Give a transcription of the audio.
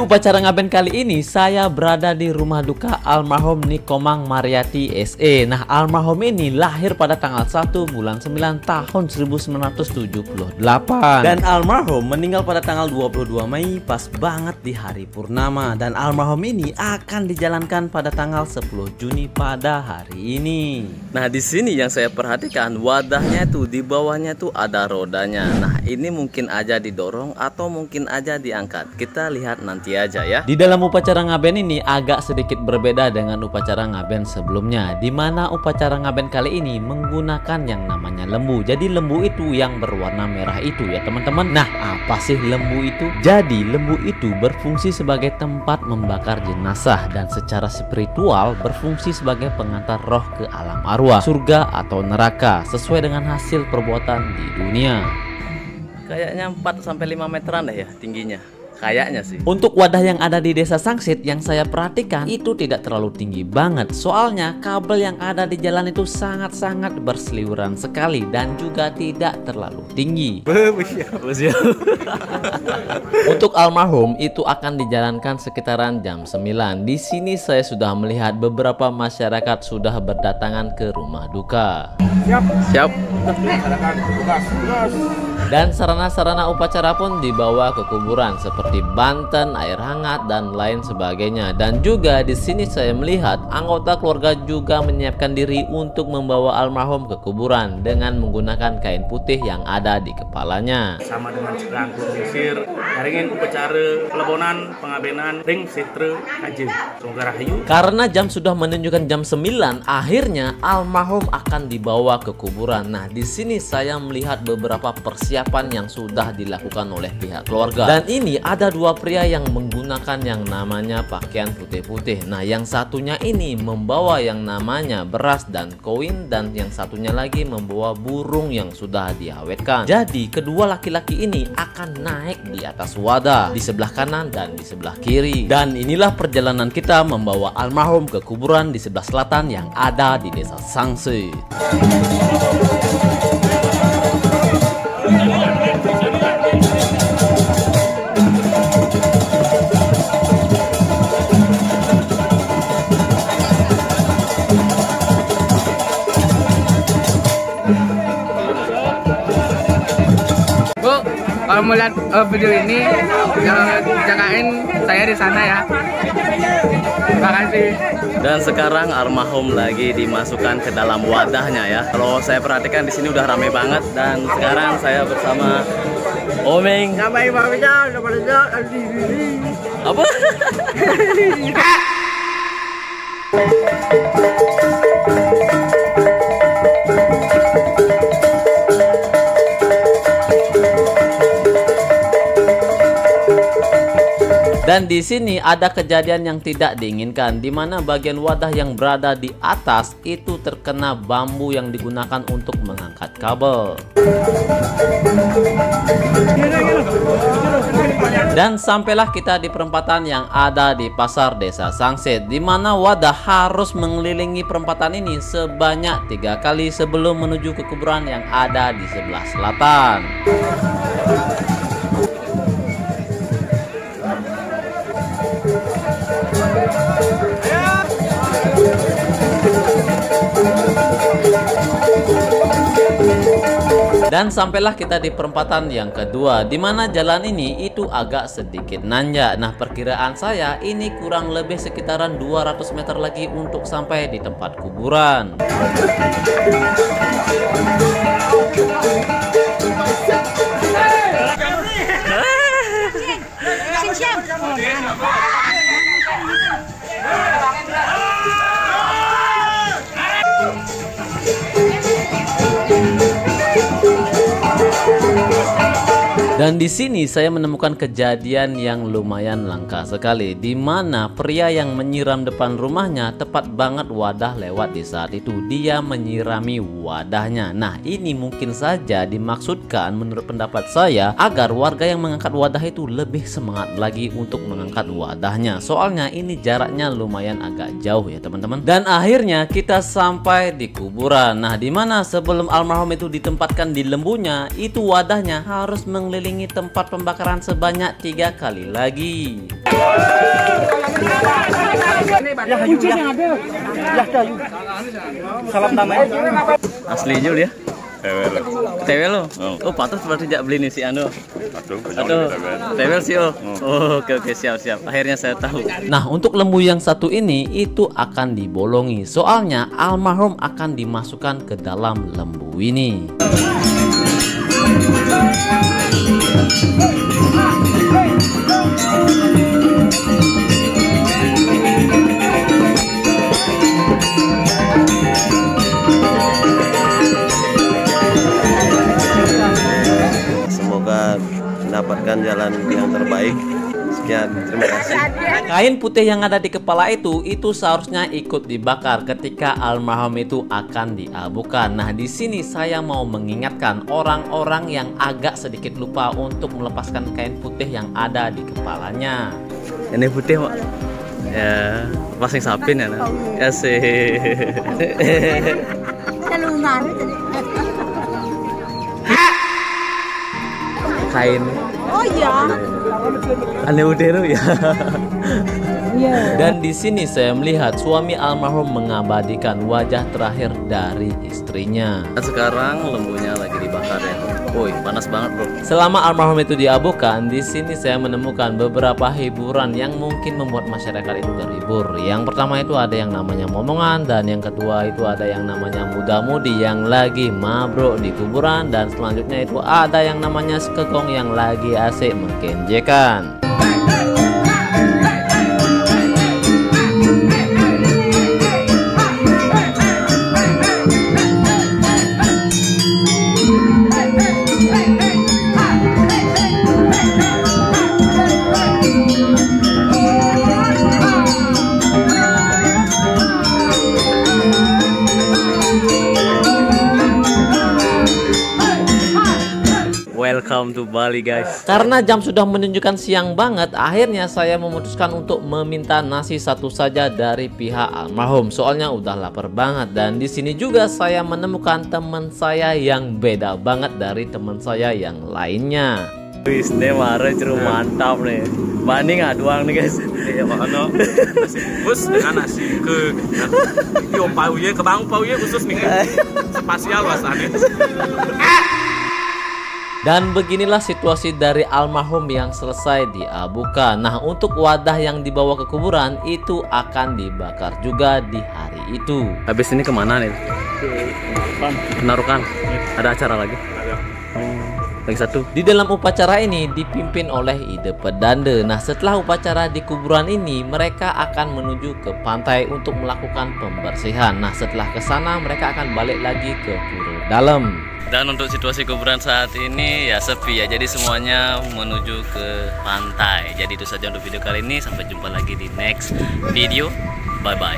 upacara ngaben kali ini saya berada di rumah duka almarhum Nikomang Mariati SE. Nah, almarhum ini lahir pada tanggal 1 bulan 9 tahun 1978 dan almarhum meninggal pada tanggal 22 Mei pas banget di hari purnama, dan almarhum ini akan dijalankan pada tanggal 10 Juni pada hari ini. Nah, di sini yang saya perhatikan wadahnya tuh di bawahnya tuh ada rodanya. Nah, ini mungkin aja didorong atau mungkin aja diangkat. Kita lihat nanti aja ya. Di dalam upacara ngaben ini agak sedikit berbeda dengan upacara ngaben sebelumnya, di mana upacara ngaben kali ini menggunakan yang namanya lembu. Jadi lembu itu yang berwarna merah itu ya teman-teman. Nah, apa sih lembu itu? Jadi lembu itu berfungsi sebagai tempat membakar jenazah dan secara spiritual berfungsi sebagai pengantar roh ke alam arwah, surga atau neraka sesuai dengan hasil perbuatan di dunia. Kayaknya 4-5 meteran deh ya tingginya. Kayaknya sih. Untuk wadah yang ada di Desa Sangsit yang saya perhatikan itu tidak terlalu tinggi banget. Soalnya kabel yang ada di jalan itu sangat-sangat berseliweran sekali dan juga tidak terlalu tinggi. Untuk almarhum itu akan dijalankan sekitaran jam 9. Di sini saya sudah melihat beberapa masyarakat sudah berdatangan ke rumah duka. Siap. Dan sarana-sarana upacara pun dibawa ke kuburan seperti banten, air hangat dan lain sebagainya. Dan juga di sini saya melihat anggota keluarga juga menyiapkan diri untuk membawa almarhum ke kuburan dengan menggunakan kain putih yang ada di kepalanya. Sama dengan rangkul sisir, haringin upacara lebonan pengabenan ring sitra aja. Semoga rahayu. Karena jam sudah menunjukkan jam 9, akhirnya almarhum akan dibawa ke kuburan. Nah, di sini saya melihat beberapa persiapan yang sudah dilakukan oleh pihak keluarga. Dan ini ada dua pria yang menggunakan yang namanya pakaian putih-putih. Nah, yang satunya ini membawa yang namanya beras dan koin, dan yang satunya lagi membawa burung yang sudah diawetkan. Jadi kedua laki-laki ini akan naik di atas wadah di sebelah kanan dan di sebelah kiri. Dan inilah perjalanan kita membawa almarhum ke kuburan di sebelah selatan yang ada di Desa Sangsit. Kalau mau lihat video ini, jagain saya di sana ya. Terima kasih. Dan sekarang almarhum lagi dimasukkan ke dalam wadahnya ya. Kalau saya perhatikan di sini udah rame banget, dan sekarang saya bersama Omeng. Apa? Dan di sini ada kejadian yang tidak diinginkan, di mana bagian wadah yang berada di atas itu terkena bambu yang digunakan untuk mengangkat kabel. Dan sampailah kita di perempatan yang ada di pasar Desa Sangsit, di mana wadah harus mengelilingi perempatan ini sebanyak 3 kali sebelum menuju ke kuburan yang ada di sebelah selatan. Dan sampailah kita di perempatan yang kedua, di mana jalan ini itu agak sedikit nanjak. Nah, perkiraan saya ini kurang lebih sekitaran 200 meter lagi untuk sampai di tempat kuburan. Dan di sini saya menemukan kejadian yang lumayan langka sekali, di mana pria yang menyiram depan rumahnya tepat banget wadah lewat di saat itu. Dia menyirami wadahnya. Nah, ini mungkin saja dimaksudkan menurut pendapat saya agar warga yang mengangkat wadah itu lebih semangat lagi untuk mengangkat wadahnya. Soalnya ini jaraknya lumayan agak jauh ya teman-teman. Dan akhirnya kita sampai di kuburan. Nah, di mana sebelum almarhum itu ditempatkan di lembunya, itu wadahnya harus mengelilingi mengelilingi tempat pembakaran sebanyak 3 kali lagi. Salam namanya. Asli Jul ya? Tewel lo? Oh patut berarti jak beli nih si Anu. Aduh, tewel sih oh. Oke siap. Akhirnya saya tahu. Nah, untuk lembu yang satu ini itu akan dibolongi. Soalnya almarhum akan dimasukkan ke dalam lembu ini. Mendapatkan jalan yang terbaik. Sekian, terima kasih. Kain putih yang ada di kepala itu seharusnya ikut dibakar ketika almarhum itu akan diabukan. Nah, di sini saya mau mengingatkan orang-orang yang agak sedikit lupa untuk melepaskan kain putih yang ada di kepalanya. Ini putih Pak. Ya, pasang sapin ya. Ya sih. Kain. Oh iya. Aneh udah ya. Dan di sini saya melihat suami almarhum mengabadikan wajah terakhir dari istrinya. Sekarang lembunya lagi dibakar ya. Woi, panas banget bro. Selama almarhum itu diabukan, di sini saya menemukan beberapa hiburan yang mungkin membuat masyarakat itu terhibur. Yang pertama itu ada yang namanya momongan, dan yang kedua itu ada yang namanya muda-mudi yang lagi mabruk di kuburan, dan selanjutnya itu ada yang namanya sekegong yang lagi asik mengkenjekan. Welcome to Bali guys. Karena jam sudah menunjukkan siang banget, akhirnya saya memutuskan untuk meminta nasi satu saja dari pihak almarhum. Soalnya udah lapar banget. Dan di sini juga saya menemukan teman saya yang beda banget dari teman saya yang lainnya. Wis nih marah ceru mantap nih. Bani nggak doang nih guys. Iya makanya nasi bungkus dengan nasi ke yo pauye kebang pauye khusus nih spasial wasane. Dan beginilah situasi dari almarhum yang selesai diabukan. Nah, untuk wadah yang dibawa ke kuburan itu akan dibakar juga di hari itu. Habis ini kemana nih? Penarukan. Ada acara lagi? Lagi satu. Di dalam upacara ini dipimpin oleh Ide Pedande. Nah, setelah upacara di kuburan ini, mereka akan menuju ke pantai untuk melakukan pembersihan. Nah, setelah ke sana mereka akan balik lagi ke pura dalam. Dan untuk situasi kuburan saat ini ya sepi ya, jadi semuanya menuju ke pantai. Jadi itu saja untuk video kali ini, sampai jumpa lagi di next video. Bye bye.